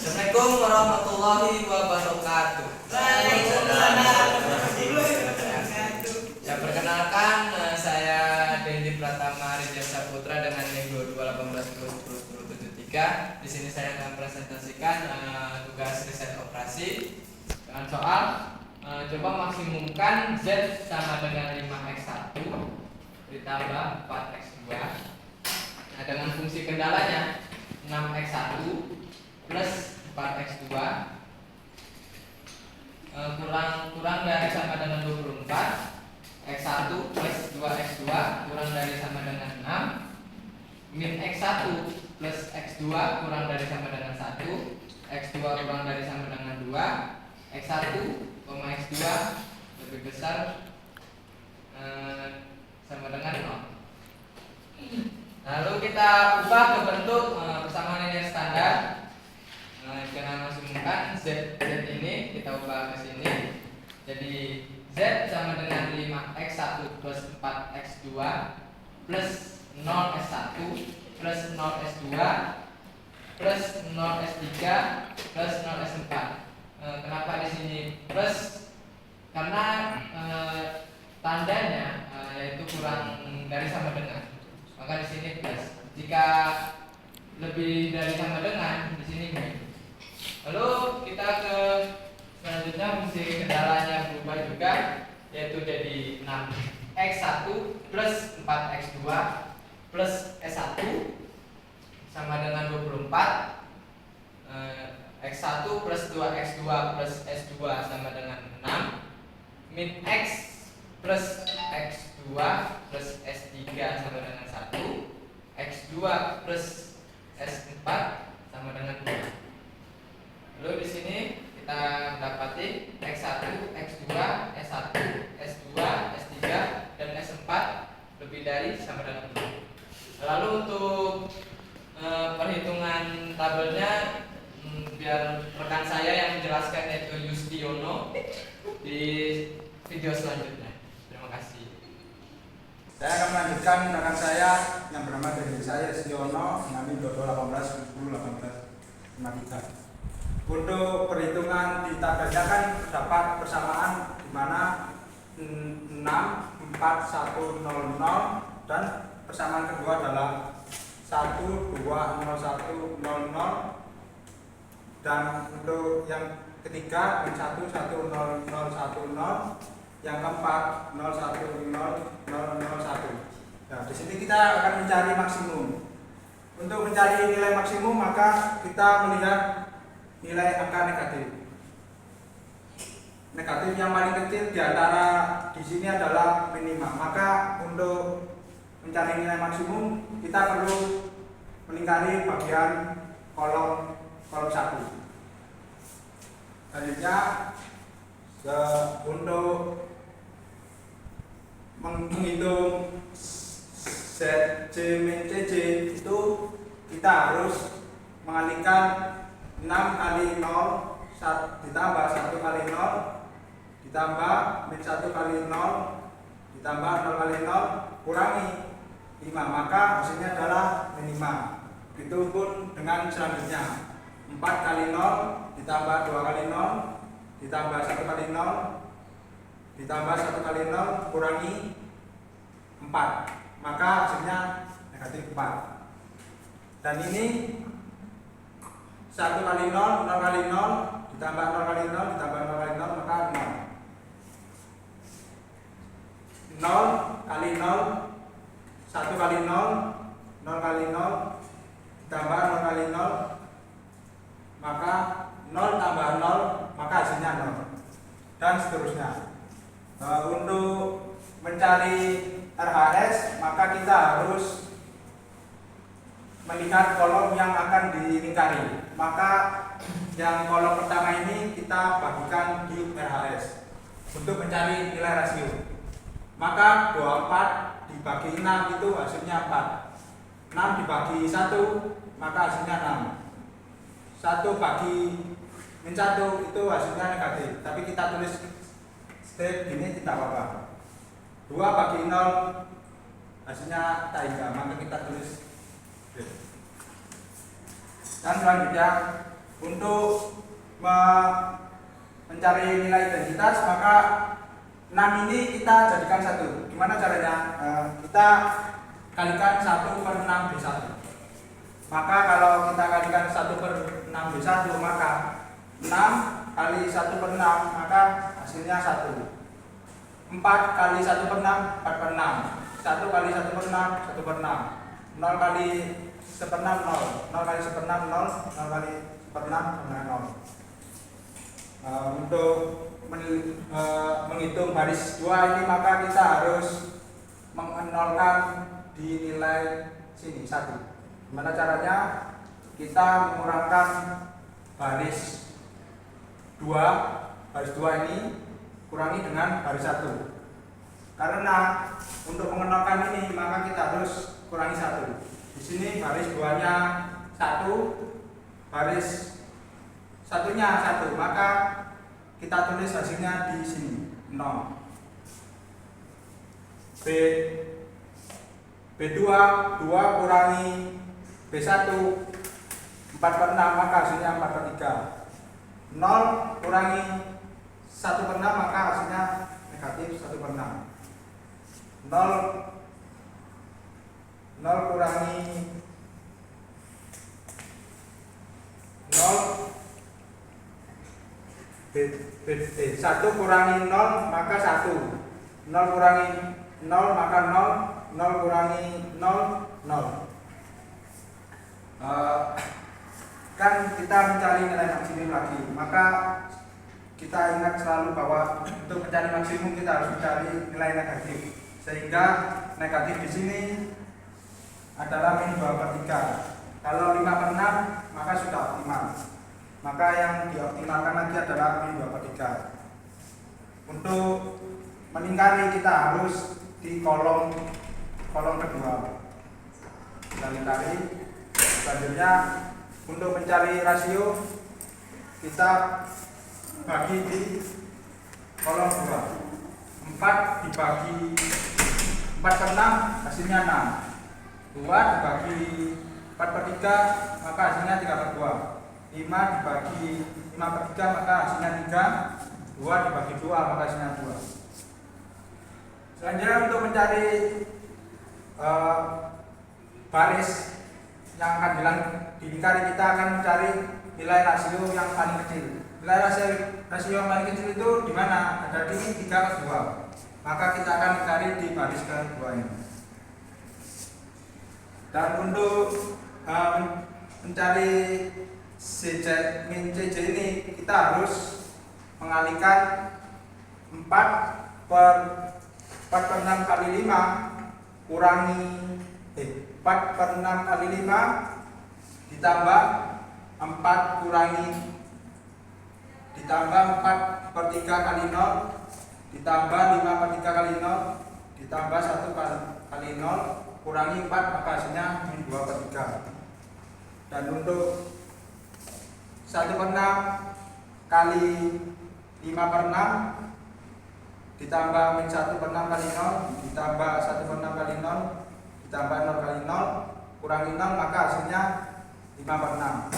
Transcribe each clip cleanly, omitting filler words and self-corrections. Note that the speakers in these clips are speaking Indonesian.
Assalamualaikum warahmatullahi wabarakatuh. Waalaikumsalam warahmatullahi wabarakatuh. Ya, perkenalkan, saya Dendi Pratama Ridya Saputra dengan NIM 2218101073. Di sini saya akan presentasikan tugas riset operasi dengan soal coba maksimumkan Z sama dengan 5x1 ditambah 4x2. Nah, dengan fungsi kendalanya 6x1 plus 4x2 kurang dari sama dengan 24, x1 plus 2x2 kurang dari sama dengan 6, min x1 plus x2 kurang dari sama dengan 1, x2 kurang dari sama dengan 2, x1, x2 lebih besar sama dengan 0. Lalu kita ubah ke bentuk persamaan linear standar dengan maksimumkan Z ini kita ubah ke sini. Jadi Z sama dengan 5x1 plus 4x2 plus 0s1 plus 0s2 plus 0s3 plus 0s4. Kenapa di sini plus? Karena tandanya yaitu kurang dari sama dengan. Maka di sini plus. Jika lebih dari sama dengan, di sini min. Lalu kita ke selanjutnya, fungsi kendalanya berubah juga, yaitu jadi 6x1 plus 4x2 plus s1 sama dengan 24, x1 plus 2x2 plus s2 sama dengan 6, min x plus x2 plus s3 sama dengan 1, x2 plus s4 sama dengan 2. Lalu di sini kita mendapati x1, x2, s1, s2, s3 dan s4 lebih dari sama dengan 2. Lalu untuk perhitungan tabelnya biar rekan saya yang menjelaskan, yaitu Yustiono, di video selanjutnya. Terima kasih. Saya akan melanjutkan rekan saya yang bernama dari saya Yustiono dengan NIM 2218101853. Untuk perhitungan di tabelnya kan terdapat persamaan di mana 6, 4, 1, 0, 0 dan persamaan kedua adalah 1, 2, 0, 1, 0, 0 dan untuk yang ketiga 1, 1, 0, 0, 1, 0, yang keempat 0, 1, 0, 0, 0, 1. Nah, di sini kita akan mencari maksimum. Untuk mencari nilai maksimum maka kita melihat nilai angka negatif. Negatif yang paling kecil di antara di sini adalah minima. Maka untuk mencari nilai maksimum kita perlu melingkari bagian kolom 1. Selanjutnya untuk menghitung ZJ min CJ itu kita harus mengalihkan 6 kali 0 ditambah 1 kali 0 ditambah min 1 kali 0 ditambah 0 kali 0 kurangi 5, maka hasilnya adalah min 5. Itu pun dengan selanjutnya 4 kali 0 ditambah 2 kali 0 ditambah 1 kali 0 ditambah 1 kali 0 kurangi 4, maka hasilnya negatif 4. Dan ini 1 kali 0, 0 kali 0 ditambah 0 kali 0 ditambah 0 kali 0 maka 0. 0 kali 0 1 kali 0, 0 kali 0 ditambah 0 kali 0 maka 0 tambah 0 maka hasilnya 0 dan seterusnya. Untuk mencari RHS maka kita harus melihat kolom yang akan dilingkari. Maka yang kolom pertama ini kita bagikan di RHS untuk mencari nilai rasio. Maka 24 dibagi 6 itu hasilnya 4. 6 dibagi 1 maka hasilnya 6. 1 bagi min 1 itu hasilnya negatif, tapi kita tulis step gini tidak apa-apa. 2 bagi 0 hasilnya tak hingga, maka kita tulis. Dan selanjutnya Untuk mencari nilai identitas, maka 6 ini kita jadikan 1. Gimana caranya? Kita kalikan 1 per 6 B1. Maka kalau kita kalikan 1 per 6 B1, maka 6 kali 1 per 6, maka hasilnya 1. 4 kali 1 per 6, 4 per 6. 1 kali 1 per 6, 1 per 6. 0 kali 1 per 6, 0. 0 kali 1 per 6, 0. 0 kali 1 per 6, sama 0. Untuk menghitung baris 2 ini, maka kita harus mengenolkan di nilai sini 1. Gimana caranya? Kita mengurangkan baris 2 ini kurangi dengan baris 1. Karena untuk mengenolkan ini, maka kita harus kurangi 1. Di sini baris 2-nya 1, baris 1-nya 1, maka kita tulis hasilnya di sini 0. B2 2 kurangi B1 4 per 6, maka hasilnya 4 per 3. 0 kurangi 1 per 6, maka hasilnya negatif 1 per 6. 0 kurangi 0 1 kurangi 0, maka 1. 0 kurangi 0, maka 0. 0 kurangi 0, 0. Kan kita mencari nilai maksimum lagi, maka kita ingat selalu bahwa untuk mencari maksimum kita harus mencari nilai negatif, sehingga negatif di sini adalah min 2 per 3. Kalau 5 per 6, maka sudah optimal, maka yang dioptimalkan lagi adalah min 2 per 3. Untuk meningkari kita harus di kolom kedua. Kita lingkari. Selanjutnya untuk mencari rasio, kita bagi di kolom 2. 4 dibagi 4 per 6, hasilnya 6. 2 dibagi 4 per 3, maka hasilnya 3 per 2. 5 dibagi 5 per 3, maka hasilnya 3. 2 dibagi 2, maka hasilnya 2. Selanjutnya untuk mencari baris yang akan dilingkari, kita akan mencari nilai rasio yang paling kecil. Nilai rasio yang paling kecil itu di mana? Ada di 3 ke 2. Maka kita akan mencari di baris kedua ini. Dan untuk mencari CJ min CJ ini, kita harus mengalihkan 4 per 6 kali 5 kurangi 4 per 6 kali 5 ditambah 4 kurangi ditambah 4 per 3 kali 0 ditambah 5 per 3 kali 0 ditambah 1 kali 0 kurangi 4, maka hasilnya min 2 per 3. Dan untuk 1 per 6 kali 5 per 6 ditambah min 1 per 6 kali 0 ditambah 1 per 6 kali 0 ditambah 0 kali 0 kurangi 0, maka hasilnya 5 per 6.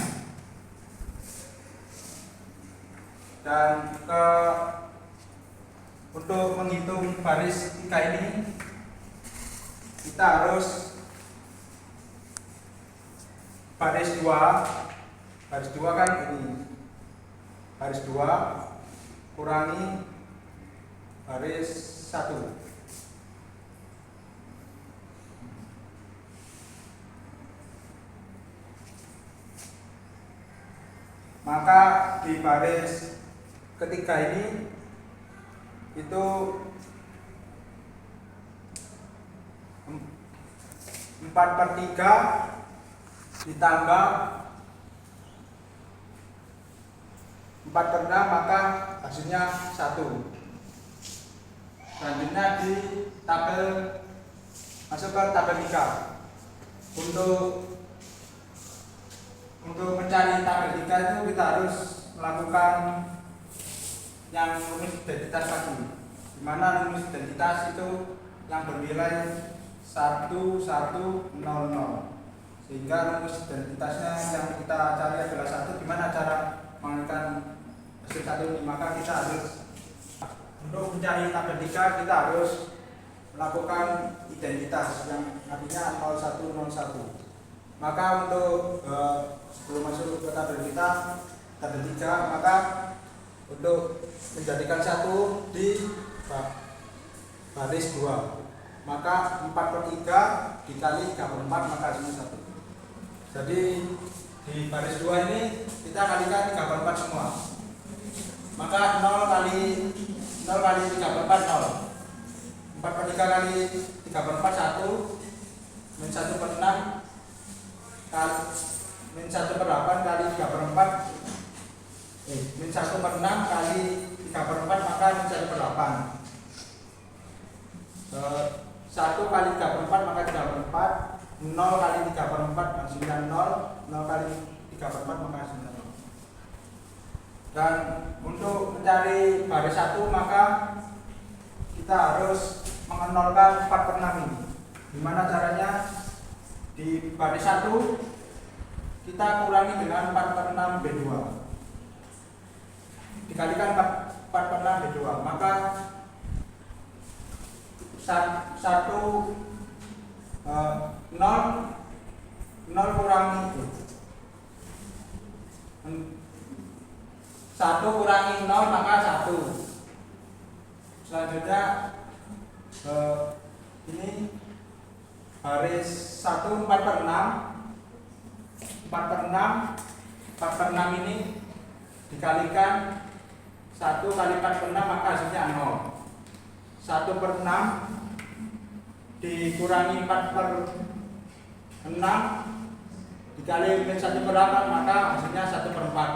Dan untuk menghitung baris 3 ini, kita harus baris 2 kan ini, baris 2 kurangi baris 1. Maka di baris ketiga ini itu 4 per 3 ditambah 4 per 6, maka hasilnya 1. Selanjutnya di tabel, masuk ke tabel 3. Untuk mencari tabel 3 itu kita harus melakukan yang rumus identitas tadi, dimana rumus identitas itu yang bernilai 1, 1, 0, 0. sehingga rumus identitasnya yang kita cari adalah 1. Gimana cara mengalihkan hasil 1 ini? Maka kita harus, untuk mencari tabel 3 kita harus melakukan identitas yang artinya 0101. Maka untuk sebelum masuk ke tabel kita, tabel 3, maka untuk menjadikan 1 di baris 2, maka 4/3 dikali 3/4 maka hasilnya 1. Jadi di baris 2 ini kita kalikan 3/4 semua, maka 0 kali 3/4 0. 4/3 kali 3/4 1, min 1/6 kali min 1/8 kali 3/4 min 1/6 kali 3/4 maka min 1/8. 1 kali 3/4 maka 3/4. 0 kali 3/4 hasilnya 0. 0 kali 3/4 maka hasilnya 0. Dan untuk mencari baris 1 maka kita harus mengenolkan 4/6 ini. Gimana caranya? Di baris 1 kita kurangi dengan 4/6 B2 dikalikan 4/6 B2, maka 0 kurangi 1 kurangi 0 maka 1. Selanjutnya ini baris 1 4/6 ini dikalikan 1 kali 4/6 maka hasilnya 0. 1/6 dikurangi 4/6 dikali min 1/8 maka hasilnya 1/4.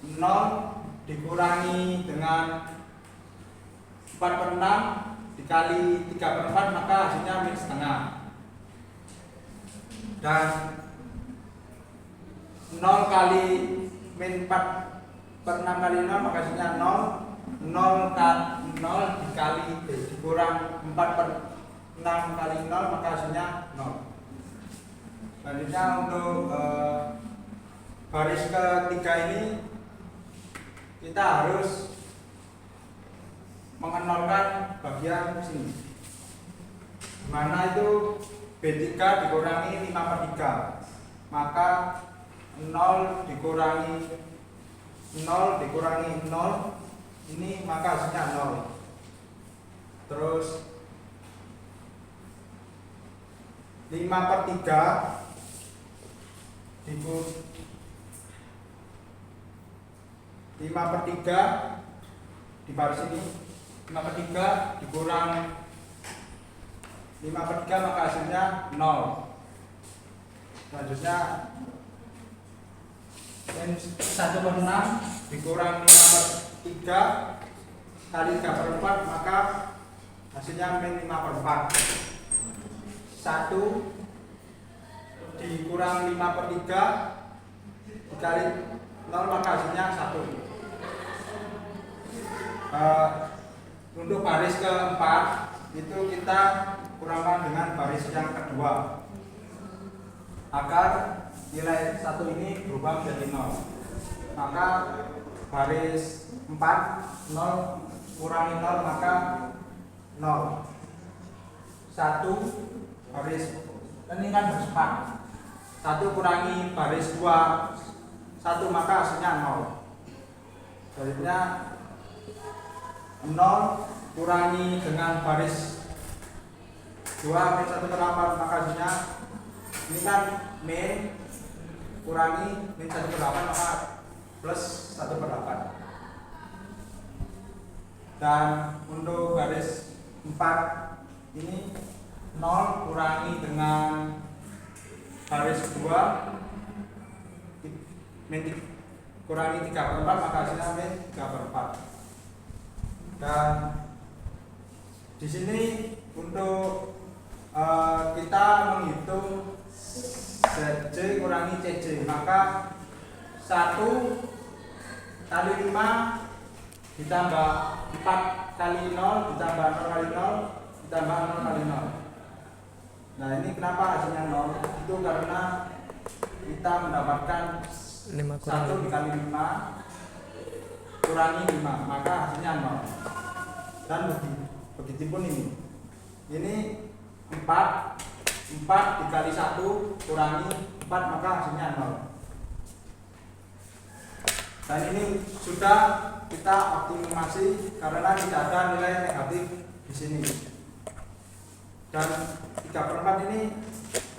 0 dikurangi dengan 4/6 dikali 3/4 maka hasilnya min setengah. Dan 0 kali min 4/6 kali 0 maka hasilnya 0. 0 dikali dikurang 4/6 kali 0 maka hasilnya 0. Selanjutnya untuk baris ketiga ini kita harus mengenolkan bagian sini, mana itu B3 dikurangi 5/3, maka 0 dikurangi 0 ini maka hasilnya 0. Terus 5/3 di baris ini 5/3 dikurang 5/3 maka hasilnya 0. Selanjutnya min 1/6 dikurang 5/3 kali 3/4 maka hasilnya min 5/4. 1 dikurang 5/3 dikali 0 maka hasilnya 1. Untuk baris keempat itu kita kurangkan dengan baris yang kedua agar nilai 1 ini berubah menjadi 0. Maka baris 4 0 kurangi 0 maka 0. 1 baris ini kan baris 4. 1 kurangi baris 2 1 maka hasilnya 0. Selanjutnya 0 kurangi dengan baris 2 min 1/8 maka hasilnya ini kan min kurangi min 1/8 maka plus 1/8. Dan untuk baris 4 ini 0 kurangi dengan baris 2 min kurangi 3/4 maka hasilnya min 3/4. Dan di sini untuk kita menghitung ZJ kurangi CJ, maka 1 kali 5 ditambah 4 kali 0 ditambah 0 kali 0 ditambah 0 kali 0 Nah ini kenapa hasilnya 0? Itu karena kita mendapatkan 5 kurang 1 dikali 5 kurangi 5, maka hasilnya 0. Dan begitu pun ini 4 dikali 1 kurangi 4, maka hasilnya 0. Dan ini sudah kita optimasi karena tidak ada nilai negatif di sini. Dan 3/4 ini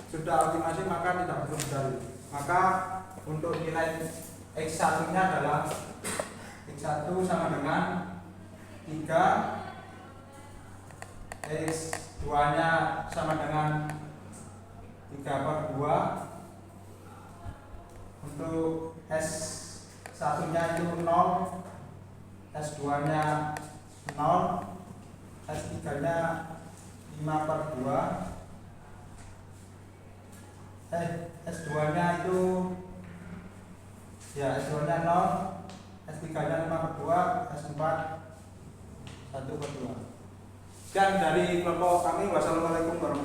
sudah optimasi, maka tidak perlu dicari. Maka untuk nilai X1 nya adalah X1 sama dengan 3, X2 nya sama dengan 3/2, untuk S1 nya itu 0, S2 nya 0, S3 nya 5/2, S2 nya itu ya S2 nya 0, S3 nya 5/2, S4 1/2. Sekian dari kelompok kami. Wassalamualaikum warahmatullahi wabarakatuh.